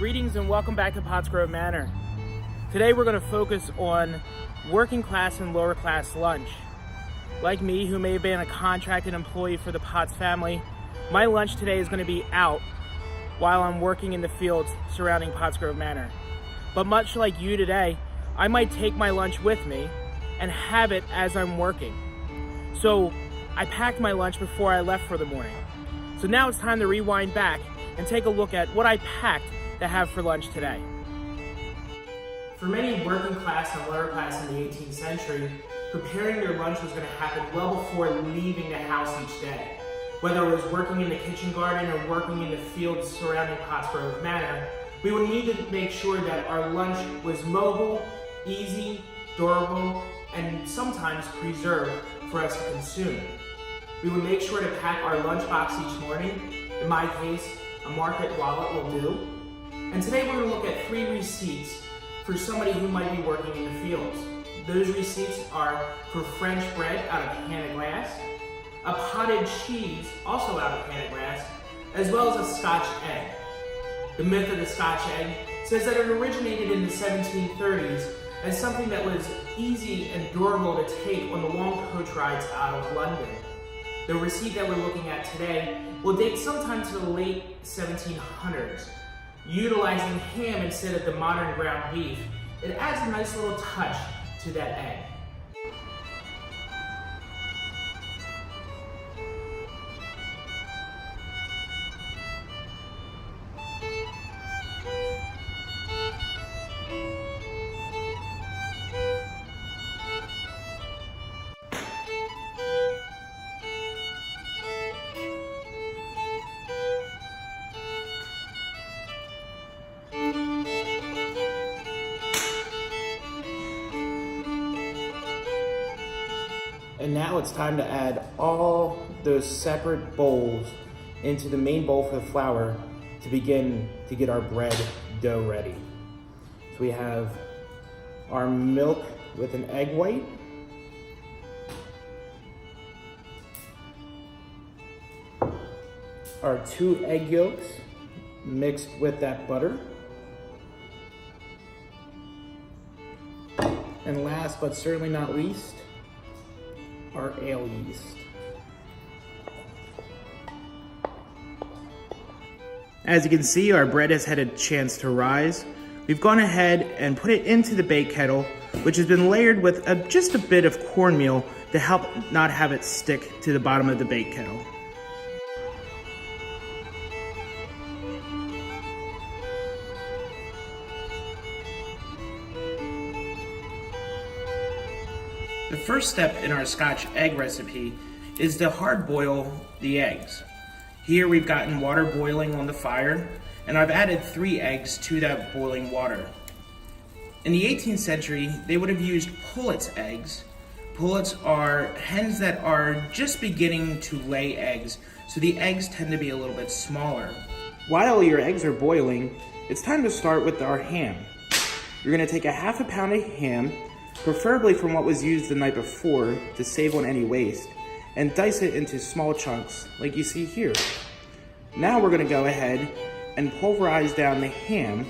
Greetings and welcome back to Pottsgrove Manor. Today we're going to focus on working class and lower class lunch. Like me, who may have been a contracted employee for the Potts family, my lunch today is going to be out while I'm working in the fields surrounding Pottsgrove Manor. But much like you today, I might take my lunch with me and have it as I'm working. So I packed my lunch before I left for the morning. So now it's time to rewind back and take a look at what I packed to have for lunch today. For many working class and lower class in the 18th century, preparing their lunch was going to happen well before leaving the house each day. Whether it was working in the kitchen garden or working in the fields surrounding Pottsgrove Manor, we would need to make sure that our lunch was mobile, easy, durable, and sometimes preserved for us to consume. We would make sure to pack our lunchbox each morning. In my case, a market wallet will do. And today we're going to look at 3 receipts for somebody who might be working in the fields. Those receipts are for French bread out of a can of glass, a potted cheese, also out of a can of glass, as well as a Scotch egg. The myth of the Scotch egg says that it originated in the 1730s as something that was easy and durable to take on the long coach rides out of London. The receipt that we're looking at today will date sometime to the late 1700s. Utilizing ham instead of the modern ground beef, it adds a nice little touch to that egg. And now it's time to add all those separate bowls into the main bowl for the flour to begin to get our bread dough ready. So we have our milk with an egg white, our 2 egg yolks mixed with that butter, and last but certainly not least, our ale yeast. As you can see, our bread has had a chance to rise. We've gone ahead and put it into the bake kettle, which has been layered with just a bit of cornmeal to help not have it stick to the bottom of the bake kettle. The first step in our Scotch egg recipe is to hard boil the eggs. Here we've gotten water boiling on the fire, and I've added 3 eggs to that boiling water. In the 18th century, they would have used pullets eggs. Pullets are hens that are just beginning to lay eggs, so the eggs tend to be a little bit smaller. While your eggs are boiling, it's time to start with our ham. You're going to take a half a pound of ham, preferably from what was used the night before to save on any waste, and dice it into small chunks like you see here. Now we're going to go ahead and pulverize down the ham.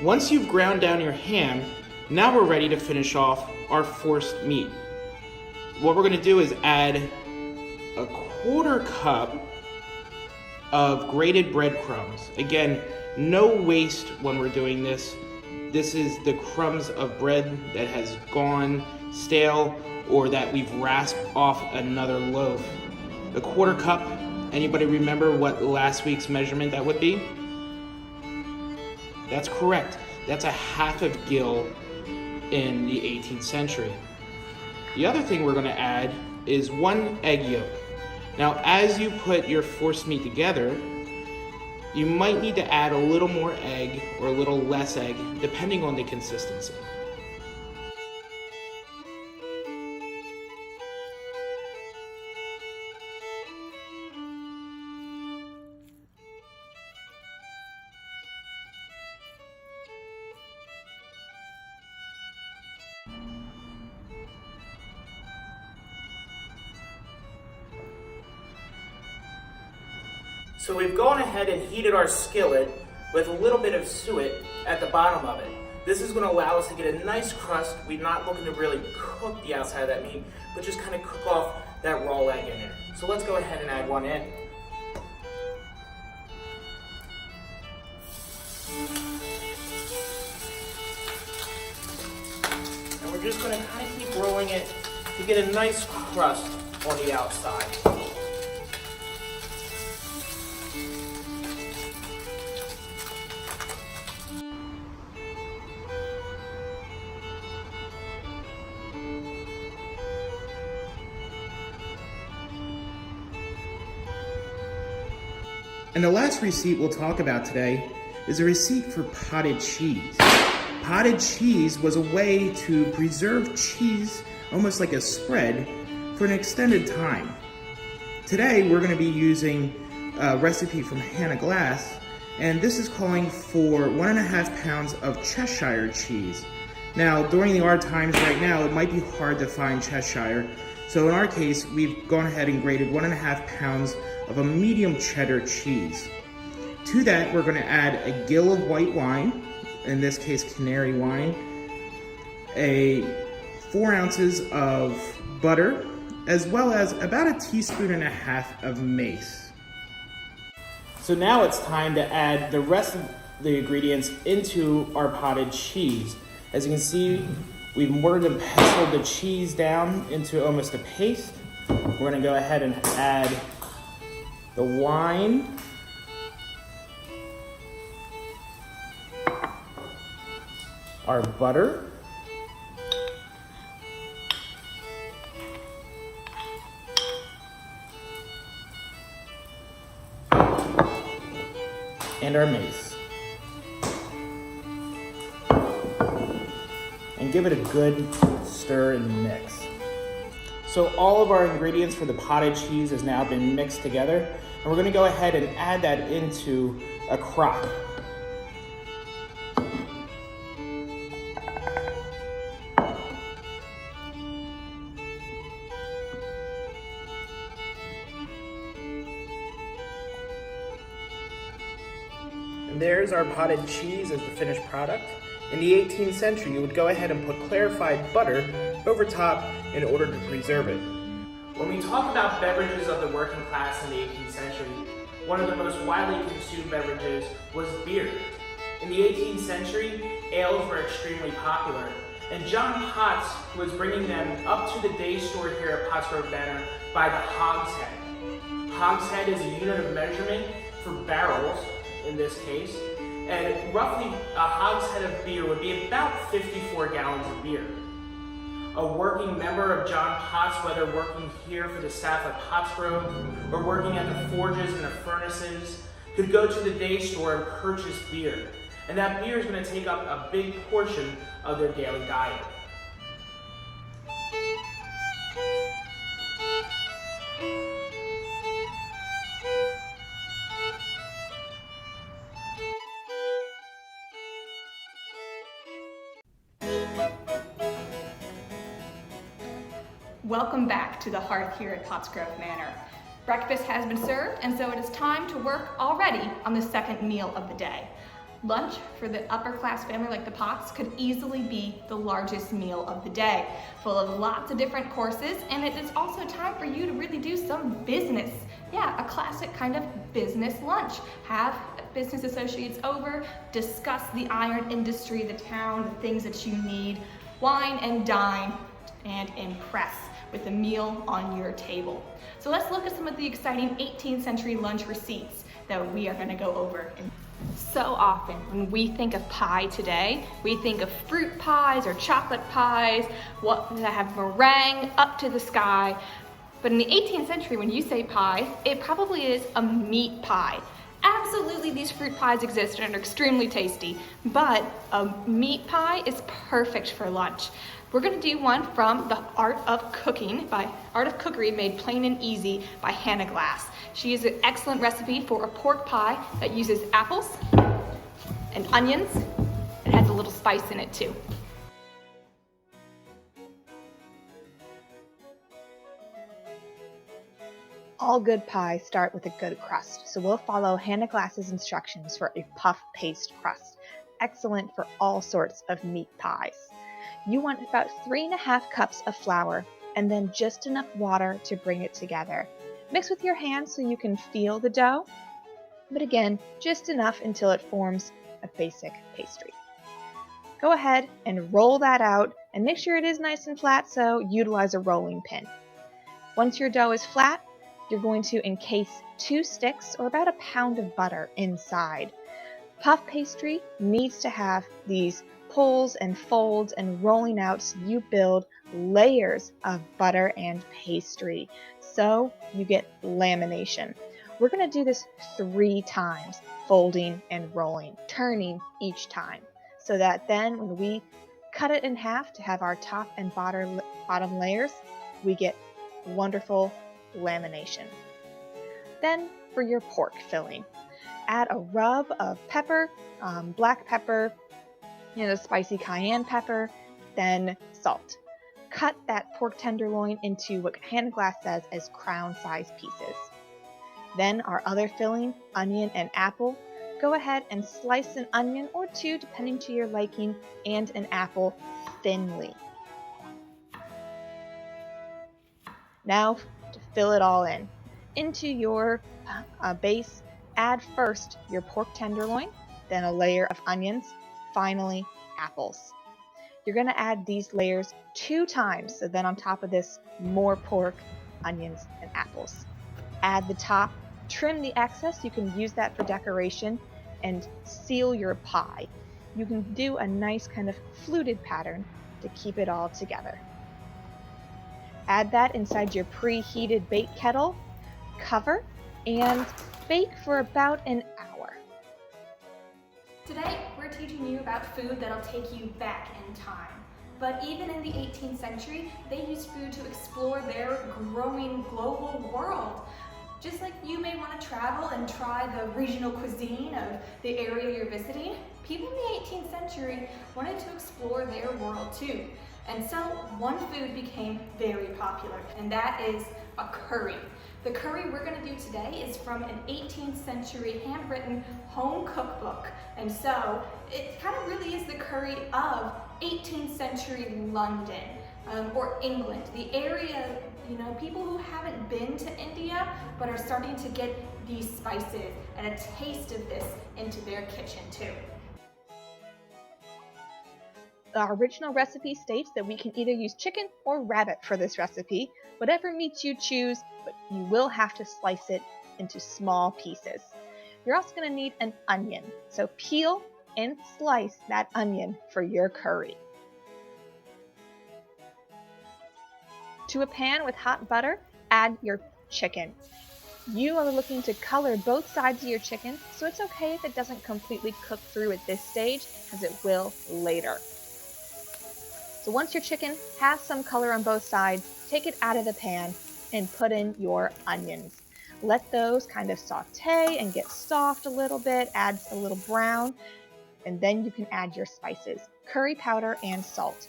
Once you've ground down your ham, now we're ready to finish off our forced meat. What we're going to do is add a 1/4 cup of grated breadcrumbs. Again, no waste when we're doing this. This is the crumbs of bread that has gone stale or that we've rasped off another loaf. A 1/4 cup, anybody remember what last week's measurement that would be? That's correct. That's a half of gill in the 18th century. The other thing we're going to add is 1 egg yolk. Now, as you put your forced meat together, you might need to add a little more egg or a little less egg, depending on the consistency. So we've gone ahead and heated our skillet with a little bit of suet at the bottom of it. This is going to allow us to get a nice crust. We're not looking to really cook the outside of that meat, but just kind of cook off that raw leg in there. So let's go ahead and add one in. And we're just going to kind of keep rolling it to get a nice crust on the outside. And the last receipt we'll talk about today is a receipt for potted cheese. Potted cheese was a way to preserve cheese, almost like a spread, for an extended time. Today we're going to be using a recipe from Hannah Glass, and this is calling for 1.5 pounds of Cheshire cheese. Now, during the hard times right now, it might be hard to find Cheshire, so in our case, we've gone ahead and grated 1.5 pounds of a medium cheddar cheese. To that, we're going to add a gill of white wine, in this case Canary wine, 4 ounces of butter, as well as about 1.5 teaspoons of mace. So now it's time to add the rest of the ingredients into our potted cheese. As you can see, we've mortared and pestled the cheese down into almost a paste. We're going to go ahead and add the wine, our butter, and our mace. And give it a good stir and mix. So all of our ingredients for the potted cheese has now been mixed together, and we're going to go ahead and add that into a crock. And there's our potted cheese as the finished product. In the 18th century, you would go ahead and put clarified butter over top in order to preserve it. When we talk about beverages of the working class in the 18th century, one of the most widely consumed beverages was beer. In the 18th century, ales were extremely popular, and John Potts was bringing them up to the day store here at Pottsgrove Manor by the hogshead. Hogshead is a unit of measurement for barrels, in this case, and roughly a hogshead of beer would be about 54 gallons of beer. A working member of John Potts, whether working here for the staff at Pottsgrove or working at the forges and the furnaces, could go to the day store and purchase beer. And that beer is going to take up a big portion of their daily diet. Welcome back to the hearth here at Pottsgrove Manor. Breakfast has been served, and so it is time to work already on the second meal of the day. Lunch for the upper class family like the Potts could easily be the largest meal of the day, full of lots of different courses, and it is also time for you to really do some business. Yeah, a classic kind of business lunch. Have business associates over, discuss the iron industry, the town, the things that you need, wine and dine, and impress with a meal on your table. So let's look at some of the exciting 18th century lunch receipts that we are going to go over. So often when we think of pie today, we think of fruit pies or chocolate pies, what that have meringue up to the sky. But in the 18th century, when you say pie, it probably is a meat pie. Absolutely, these fruit pies exist and are extremely tasty, but a meat pie is perfect for lunch. We're going to do one from The Art of Cooking, by Art of Cookery Made Plain and Easy by Hannah Glass. She has an excellent recipe for a pork pie that uses apples and onions and has a little spice in it too. All good pies start with a good crust, so we'll follow Hannah Glass's instructions for a puff paste crust, excellent for all sorts of meat pies. You want about 3½ cups of flour and then just enough water to bring it together. Mix with your hands so you can feel the dough, but again, just enough until it forms a basic pastry. Go ahead and roll that out and make sure it is nice and flat, so utilize a rolling pin. Once your dough is flat, you're going to encase 2 sticks or about a pound of butter inside. Puff pastry needs to have these pulls and folds and rolling out so you build layers of butter and pastry so you get lamination. We're going to do this 3 times, folding and rolling, turning each time, so that then when we cut it in half to have our top and bottom layers, we get wonderful lamination. Then for your pork filling, add a rub of pepper, black pepper, spicy cayenne pepper, then salt. Cut that pork tenderloin into what Hannah Glass says as crown-size pieces. Then our other filling, onion and apple. Go ahead and slice an onion or 2, depending to your liking, and an apple thinly. Now to fill it all in. Into your base, add first your pork tenderloin, then a layer of onions, finally apples. You're going to add these layers 2 times, so then on top of this, more pork, onions, and apples. Add the top, trim the excess, you can use that for decoration, and seal your pie. You can do a nice kind of fluted pattern to keep it all together. Add that inside your preheated bake kettle, cover, and bake for about an hour. Today, we're teaching you about food that'll take you back in time. But even in the 18th century, they used food to explore their growing global world. Just like you may want to travel and try the regional cuisine of the area you're visiting, people in the 18th century wanted to explore their world too. And so one food became very popular, and that is a curry. The curry we're going to do today is from an 18th century handwritten home cookbook. And so it kind of really is the curry of 18th century London or England, the area, people who haven't been to India but are starting to get these spices and a taste of this into their kitchen too. The original recipe states that we can either use chicken or rabbit for this recipe, whatever meat you choose, but you will have to slice it into small pieces. You're also going to need an onion, so peel and slice that onion for your curry. To a pan with hot butter, add your chicken. You are looking to color both sides of your chicken, so it's okay if it doesn't completely cook through at this stage, because it will later. So once your chicken has some color on both sides, take it out of the pan and put in your onions. Let those kind of saute and get soft a little bit, add a little brown, and then you can add your spices, curry powder and salt.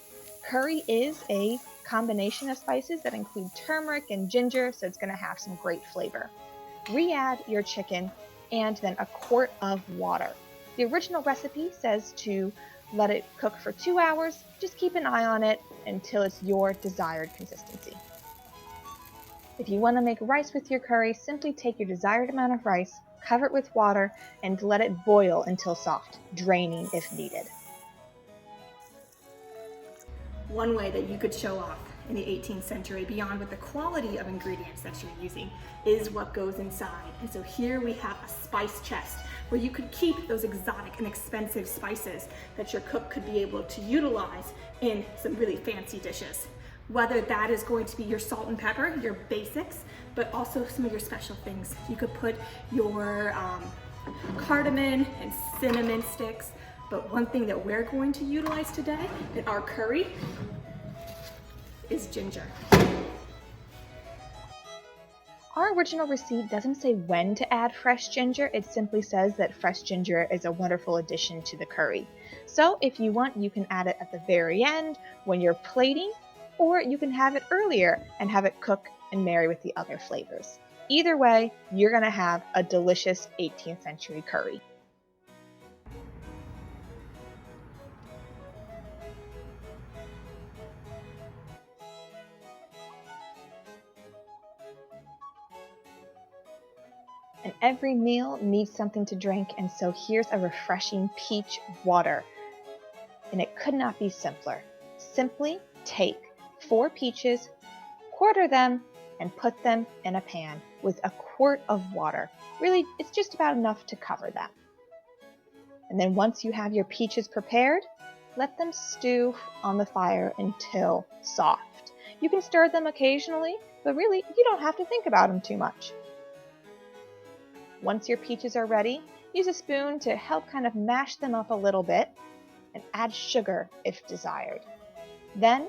Curry is a combination of spices that include turmeric and ginger, so it's going to have some great flavor. Re-add your chicken and then a quart of water. The original recipe says to let it cook for 2 hours. Just keep an eye on it until it's your desired consistency. If you want to make rice with your curry, simply take your desired amount of rice, cover it with water, and let it boil until soft, draining if needed. One way that you could show off in the 18th century, beyond with the quality of ingredients that you're using, is what goes inside. And so here we have a spice chest where you could keep those exotic and expensive spices that your cook could be able to utilize in some really fancy dishes. Whether that is going to be your salt and pepper, your basics, but also some of your special things. You could put your cardamom and cinnamon sticks, but one thing that we're going to utilize today in our curry is ginger. Our original receipt doesn't say when to add fresh ginger, it simply says that fresh ginger is a wonderful addition to the curry. So if you want, you can add it at the very end when you're plating, or you can have it earlier and have it cook and marry with the other flavors. Either way, you're going to have a delicious 18th century curry. And every meal needs something to drink, and so here's a refreshing peach water. And it could not be simpler. Simply take 4 peaches, quarter them, and put them in a pan with a quart of water. Really, it's just about enough to cover them. And then once you have your peaches prepared, let them stew on the fire until soft. You can stir them occasionally, but really, you don't have to think about them too much. Once your peaches are ready, use a spoon to help kind of mash them up a little bit and add sugar if desired. Then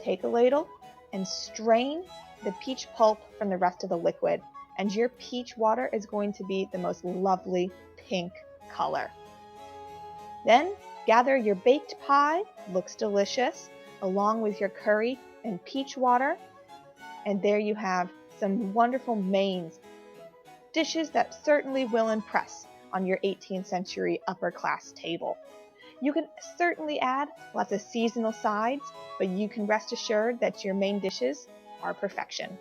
take a ladle and strain the peach pulp from the rest of the liquid, and your peach water is going to be the most lovely pink color. Then gather your baked pie, looks delicious, along with your curry and peach water, and there you have some wonderful mains, dishes that certainly will impress on your 18th century upper class table. You can certainly add lots of seasonal sides, but you can rest assured that your main dishes are perfection.